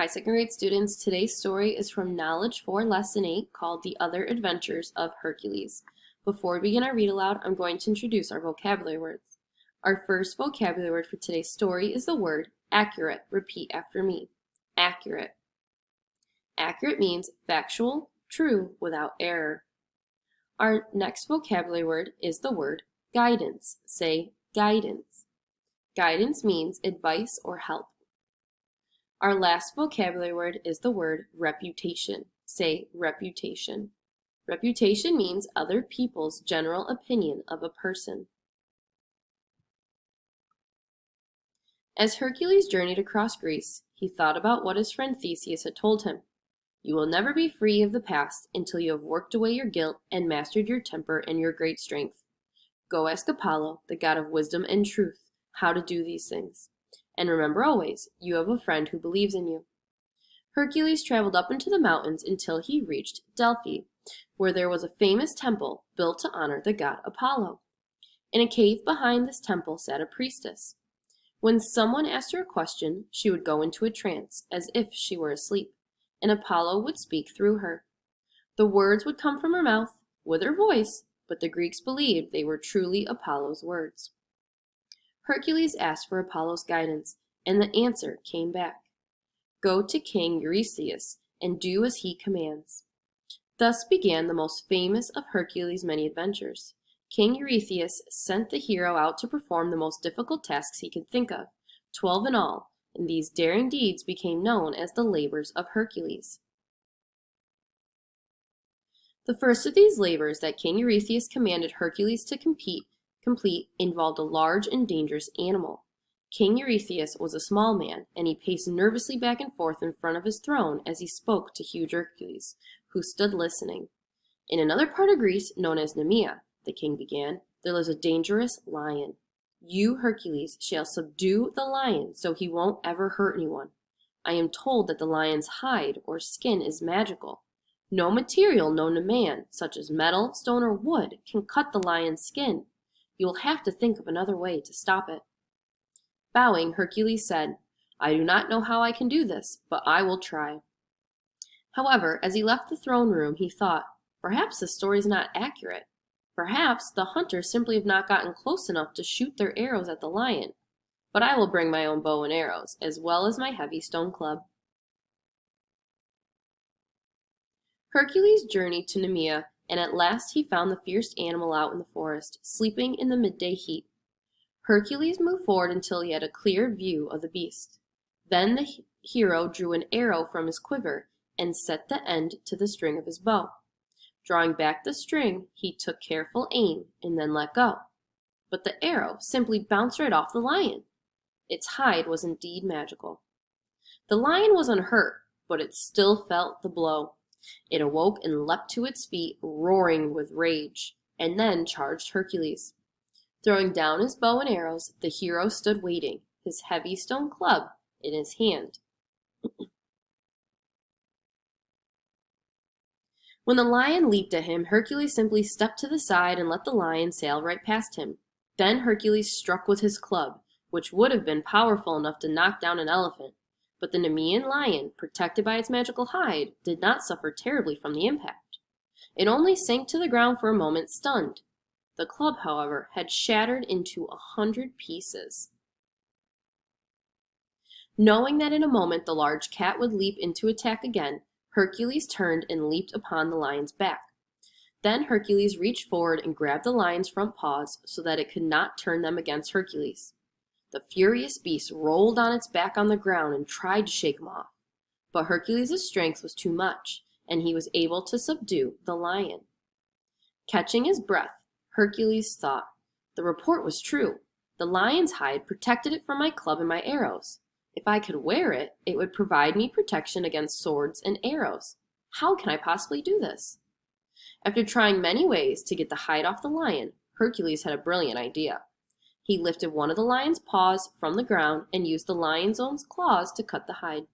Hi, second grade students. Today's story is from Knowledge 4, Lesson 8, called The Other Adventures of Hercules. Before we begin our read aloud, I'm going to introduce our vocabulary words. Our first vocabulary word for today's story is the word accurate. Repeat after me. Accurate. Accurate means factual, true, without error. Our next vocabulary word is the word guidance. Say guidance. Guidance means advice or help. Our last vocabulary word is the word reputation. Say reputation. Reputation means other people's general opinion of a person. As Hercules journeyed across Greece, he thought about what his friend Theseus had told him. You will never be free of the past until you have worked away your guilt and mastered your temper and your great strength. Go ask Apollo, the god of wisdom and truth, how to do these things. And remember always, you have a friend who believes in you. Hercules traveled up into the mountains until he reached Delphi, where there was a famous temple built to honor the god Apollo. In a cave behind this temple sat a priestess. When someone asked her a question, she would go into a trance, as if she were asleep, and Apollo would speak through her. The words would come from her mouth, with her voice, but the Greeks believed they were truly Apollo's words. Hercules asked for Apollo's guidance, and the answer came back. Go to King Eurystheus and do as he commands. Thus began the most famous of Hercules' many adventures. King Eurystheus sent the hero out to perform the most difficult tasks he could think of, 12 in all, and these daring deeds became known as the labors of Hercules. The first of these labors that King Eurystheus commanded Hercules to complete involved a large and dangerous animal. King Eurystheus was a small man, and he paced nervously back and forth in front of his throne as he spoke to huge Hercules, who stood listening. In another part of Greece, known as Nemea, the king began, there lives a dangerous lion. You, Hercules, shall subdue the lion so he won't ever hurt anyone. I am told that the lion's hide or skin is magical. No material known to man, such as metal, stone, or wood, can cut the lion's skin. You will have to think of another way to stop it. Bowing, Hercules said, I do not know how I can do this, but I will try. However, as he left the throne room, he thought, perhaps the story is not accurate. Perhaps the hunters simply have not gotten close enough to shoot their arrows at the lion. But I will bring my own bow and arrows, as well as my heavy stone club. Hercules journeyed to Nemea, and at last he found the fierce animal out in the forest, sleeping in the midday heat. Hercules moved forward until he had a clear view of the beast. Then the hero drew an arrow from his quiver and set the end to the string of his bow. Drawing back the string, he took careful aim and then let go. But the arrow simply bounced right off the lion. Its hide was indeed magical. The lion was unhurt, but it still felt the blow. It awoke and leapt to its feet, roaring with rage, and then charged Hercules. Throwing down his bow and arrows, the hero stood waiting, his heavy stone club in his hand. When the lion leaped at him, Hercules simply stepped to the side and let the lion sail right past him. Then Hercules struck with his club, which would have been powerful enough to knock down an elephant. But the Nemean lion, protected by its magical hide, did not suffer terribly from the impact. It only sank to the ground for a moment, stunned. The club, however, had shattered into 100 pieces. Knowing that in a moment the large cat would leap in to attack again, Hercules turned and leaped upon the lion's back. Then Hercules reached forward and grabbed the lion's front paws so that it could not turn them against Hercules. The furious beast rolled on its back on the ground and tried to shake him off. But Hercules' strength was too much, and he was able to subdue the lion. Catching his breath, Hercules thought, the report was true. The lion's hide protected it from my club and my arrows. If I could wear it, it would provide me protection against swords and arrows. How can I possibly do this? After trying many ways to get the hide off the lion, Hercules had a brilliant idea. He lifted one of the lion's paws from the ground and used the lion's own claws to cut the hide.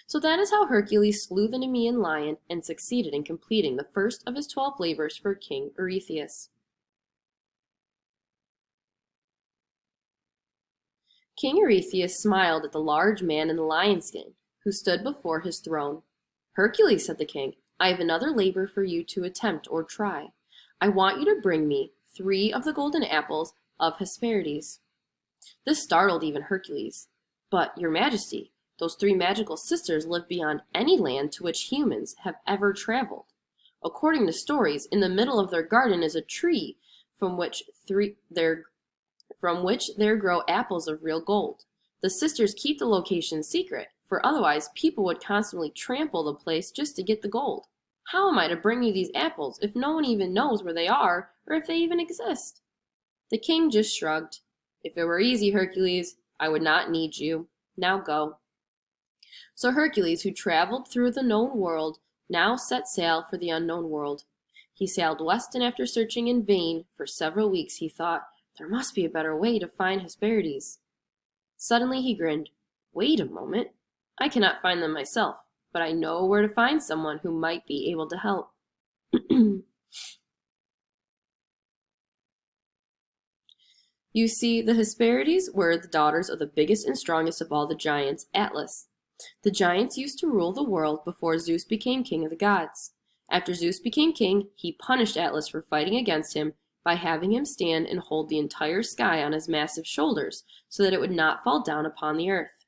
So that is how Hercules slew the Nemean lion and succeeded in completing the first of his 12 labors for King Eurystheus. King Eurystheus smiled at the large man in the lion skin, who stood before his throne. "Hercules," said the king, "I have another labor for you to attempt or try. I want you to bring me 3 of the golden apples of Hesperides." This startled even Hercules. "But, your majesty, those 3 magical sisters live beyond any land to which humans have ever traveled. According to stories, in the middle of their garden is a tree from which there grow apples of real gold. The sisters keep the location secret, for otherwise people would constantly trample the place just to get the gold. How am I to bring you these apples if no one even knows where they are or if they even exist?" The king just shrugged. "If it were easy, Hercules, I would not need you. Now go." So Hercules, who traveled through the known world, now set sail for the unknown world. He sailed west, and after searching in vain for several weeks, he thought, there must be a better way to find Hesperides. Suddenly he grinned. "Wait a moment. I cannot find them myself, but I know where to find someone who might be able to help." You see, the Hesperides were the daughters of the biggest and strongest of all the giants, Atlas. The giants used to rule the world before Zeus became king of the gods. After Zeus became king, he punished Atlas for fighting against him by having him stand and hold the entire sky on his massive shoulders so that it would not fall down upon the earth.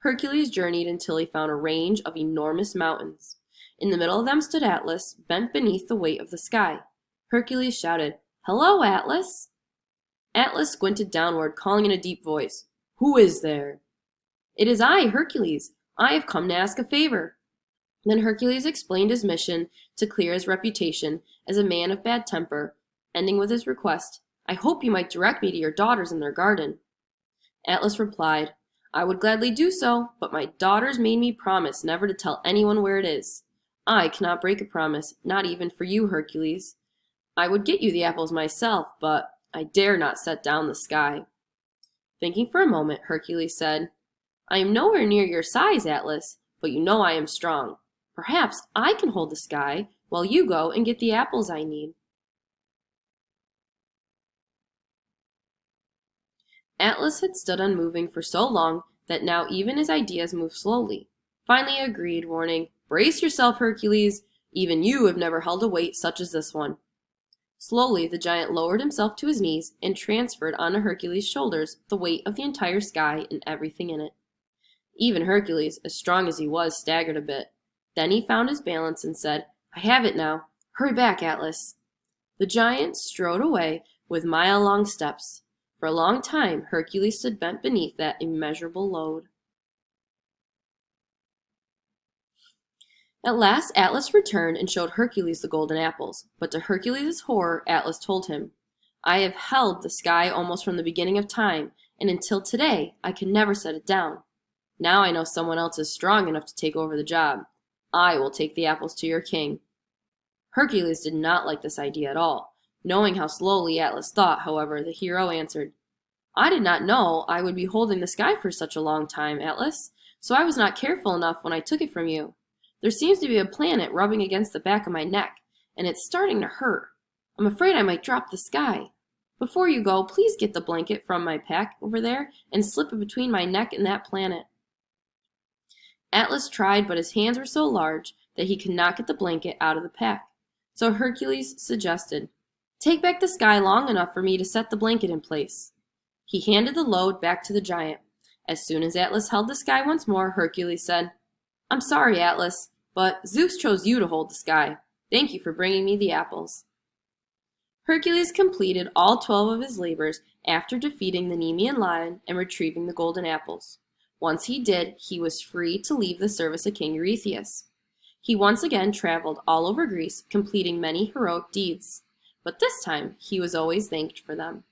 Hercules journeyed until he found a range of enormous mountains. In the middle of them stood Atlas, bent beneath the weight of the sky. Hercules shouted, "Hello, Atlas!" Atlas squinted downward, calling in a deep voice, "Who is there?" "It is I, Hercules. I have come to ask a favor." Then Hercules explained his mission to clear his reputation as a man of bad temper, ending with his request, "I hope you might direct me to your daughters in their garden." Atlas replied, "I would gladly do so, but my daughters made me promise never to tell anyone where it is. I cannot break a promise, not even for you, Hercules. I would get you the apples myself, but I dare not set down the sky." Thinking for a moment, Hercules said, "I am nowhere near your size, Atlas, but you know I am strong. Perhaps I can hold the sky while you go and get the apples I need." Atlas had stood unmoving for so long that now even his ideas moved slowly. Finally he agreed, warning, "Brace yourself, Hercules. Even you have never held a weight such as this one." Slowly, the giant lowered himself to his knees and transferred onto Hercules' shoulders the weight of the entire sky and everything in it. Even Hercules, as strong as he was, staggered a bit. Then he found his balance and said, "I have it now. Hurry back, Atlas." The giant strode away with mile-long steps. For a long time, Hercules stood bent beneath that immeasurable load. At last Atlas returned and showed Hercules the golden apples, but to Hercules' horror, Atlas told him, "I have held the sky almost from the beginning of time, and until today I could never set it down. Now I know someone else is strong enough to take over the job. I will take the apples to your king." Hercules did not like this idea at all. Knowing how slowly Atlas thought, however, the hero answered, "I did not know I would be holding the sky for such a long time, Atlas, so I was not careful enough when I took it from you. There seems to be a planet rubbing against the back of my neck, and it's starting to hurt. I'm afraid I might drop the sky. Before you go, please get the blanket from my pack over there and slip it between my neck and that planet." Atlas tried, but his hands were so large that he could not get the blanket out of the pack. So Hercules suggested, "Take back the sky long enough for me to set the blanket in place." He handed the load back to the giant. As soon as Atlas held the sky once more, Hercules said, "I'm sorry, Atlas, but Zeus chose you to hold the sky. Thank you for bringing me the apples." Hercules completed all 12 of his labors after defeating the Nemean lion and retrieving the golden apples. Once he did, he was free to leave the service of King Eurystheus. He once again traveled all over Greece, completing many heroic deeds, but this time he was always thanked for them.